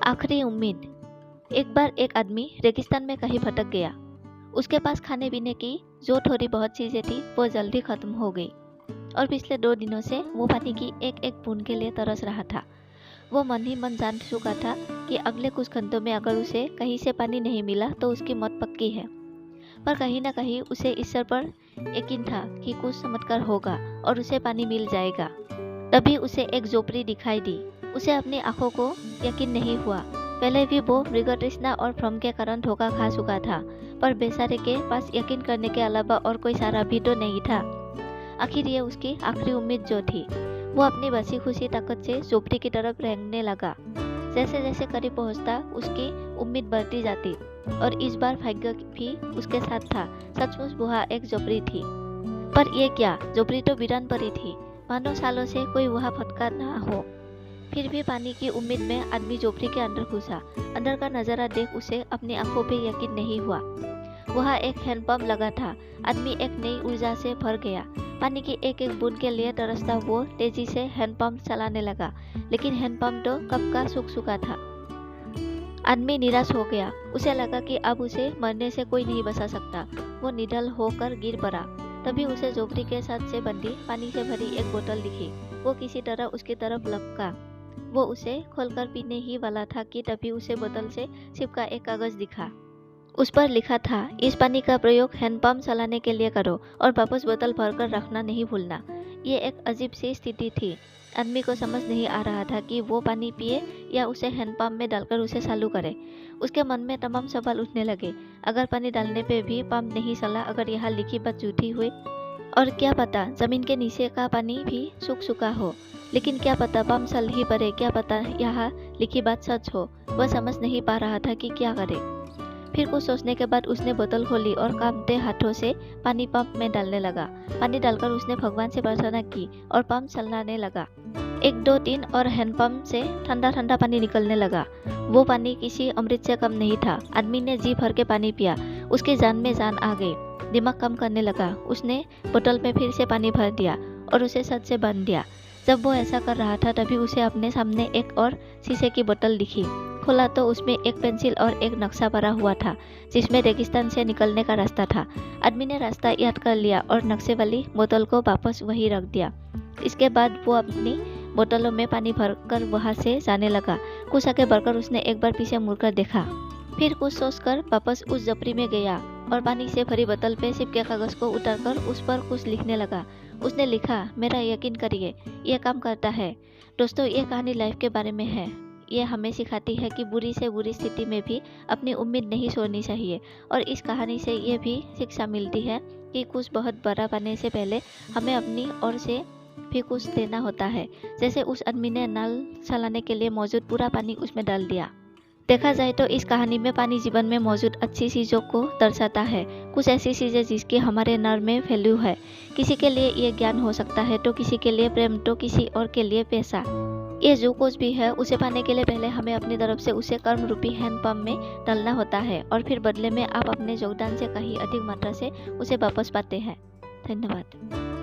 आखिरी उम्मीद। एक बार एक आदमी रेगिस्तान में कहीं भटक गया। उसके पास खाने पीने की जो थोड़ी बहुत चीजें थी वो जल्दी खत्म हो गई और पिछले 2 दिनों से वो पानी की एक एक बूंद के लिए तरस रहा था। वो मन ही मन जान चुका था कि अगले कुछ घंटों में अगर उसे कहीं से पानी नहीं मिला तो उसकी मौत पक्की है। पर कहीं ना कहीं उसे ईश्वर पर यकीन था कि कुछ चमत्कार होगा और उसे पानी मिल जाएगा। तभी उसे एक झोपड़ी दिखाई दी। उसे अपनी आंखों को यकीन नहीं हुआ। पहले भी वो मृग तृष्णा और भ्रम के कारण धोखा खा चुका था, पर बेचारे के पास यकीन करने के अलावा और कोई सारा भी तो नहीं था। आखिर ये उसकी आखिरी उम्मीद जो थी। वो अपनी बसी खुशी ताकत से झोपड़ी की तरफ रेंगने लगा। जैसे जैसे करीब पहुंचता उसकी उम्मीद बढ़ती जाती और इस बार भाग्य भी उसके साथ था। सचमुच वहाँ एक झोपड़ी थी। पर ये क्या, झोपड़ी तो वीरान पड़ी थी, मानो सालों से कोई वहाँ भटका ना हो। फिर भी पानी की उम्मीद में आदमी झोपड़ी के अंदर घुसा। अंदर का नजारा देख उसे अपनी आंखों पे यकीन नहीं हुआ। वहाँ एक हैंडपंप लगा था। आदमी एक नई ऊर्जा से भर गया। पानी की एक एक बूंद के लिए तरसता वो तेजी से हैंडपंप चलाने लगा, लेकिन हैंडपंप तो कब का सूख चुका था। आदमी निराश हो गया। उसे लगा कि अब उसे मरने से कोई नहीं बचा सकता। वो निडर होकर गिर पड़ा। तभी उसे झोपड़ी के साथ से बंधी पानी से भरी एक बोतल दिखी। वो किसी तरह उसकी तरफ लपका। वो उसे खोलकर पीने ही वाला था कि तभी उसे बोतल से चिपका एक कागज दिखा। उस पर लिखा था, इस पानी का प्रयोग हैंडपंप चलाने के लिए करो और वापस बोतल भरकर रखना नहीं भूलना। ये एक अजीब सी स्थिति थी। आदमी को समझ नहीं आ रहा था कि वो पानी पिए या उसे हैंडपंप में डालकर उसे चालू करे। उसके मन में तमाम सवाल उठने लगे। अगर पानी डालने पे भी पंप नहीं चला, अगर यहाँ लिखी बात झूठी हुई, और क्या पता जमीन के नीचे का पानी भी सूख चुका हो। लेकिन क्या पता पंप चल ही पड़े, क्या पता यहाँ लिखी बात सच हो। वह समझ नहीं पा रहा था कि क्या करे। फिर कुछ सोचने के बाद उसने बोतल खोली और कांपते हाथों से पानी पंप में डालने लगा। पानी डालकर उसने भगवान से प्रार्थना की और पंप चलाने लगा। 1 2 3 और हैंडपंप से ठंडा ठंडा पानी निकलने लगा। वो पानी किसी अमृत से कम नहीं था। आदमी ने जी भर के पानी पिया। उसकी जान में जान आ गई। दिमाग काम करने लगा। उसने बोतल में फिर से पानी भर दिया और उसे सच से बांध दिया। जब वो ऐसा कर रहा था तभी उसे अपने सामने एक और शीशे की बोतल दिखी। खोला तो उसमें एक पेंसिल और एक नक्शा भरा हुआ था, जिसमें रेगिस्तान से निकलने का रास्ता था। आदमी ने रास्ता याद कर लिया और नक्शे वाली बोतल को वापस वहीं रख दिया। इसके बाद वो अपनी बोतलों में पानी भरकर वहां से जाने लगा। कुछ आगे बढ़कर उसने एक बार पीछे मुड़कर देखा। फिर कुछ सोचकर वापस उस झोपड़ी में गया और पानी से भरी बोतल पे चिपके कागज को उतारकर उस पर कुछ लिखने लगा। उसने लिखा, मेरा यकीन करिए, ये काम करता है। दोस्तों, ये कहानी लाइफ के बारे में है। ये हमें सिखाती है कि बुरी से बुरी स्थिति में भी अपनी उम्मीद नहीं छोड़नी चाहिए। और इस कहानी से ये भी शिक्षा मिलती है कि कुछ बहुत बड़ा पाने से पहले हमें अपनी ओर से भी कुछ देना होता है। जैसे उस आदमी ने नल चलाने के लिए मौजूद पूरा पानी उसमें डाल दिया। देखा जाए तो इस कहानी में पानी जीवन में मौजूद अच्छी चीज़ों को दर्शाता है। कुछ ऐसी चीज़ें जिसकी हमारे नर में वैल्यू है। किसी के लिए ये ज्ञान हो सकता है, तो किसी के लिए प्रेम, तो किसी और के लिए पैसा। ये जो कुछ भी है उसे पाने के लिए पहले हमें अपनी तरफ से उसे कर्म रूपी हैंडपंप में डालना होता है और फिर बदले में आप अपने योगदान से कहीं अधिक मात्रा से उसे वापस पाते हैं। धन्यवाद।